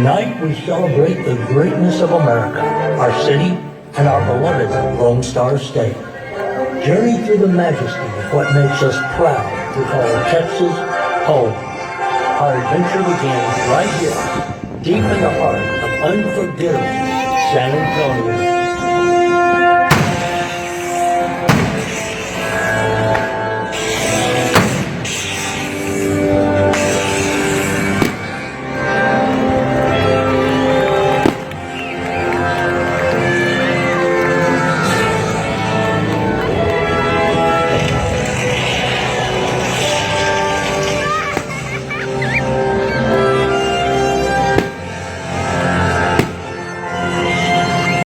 Tonight we celebrate the greatness of America, our city, and our beloved Lone Star State. Journey through the majesty of what makes us proud to call Texas home. Our adventure begins right here, deep in the heart of unforgettable San Antonio.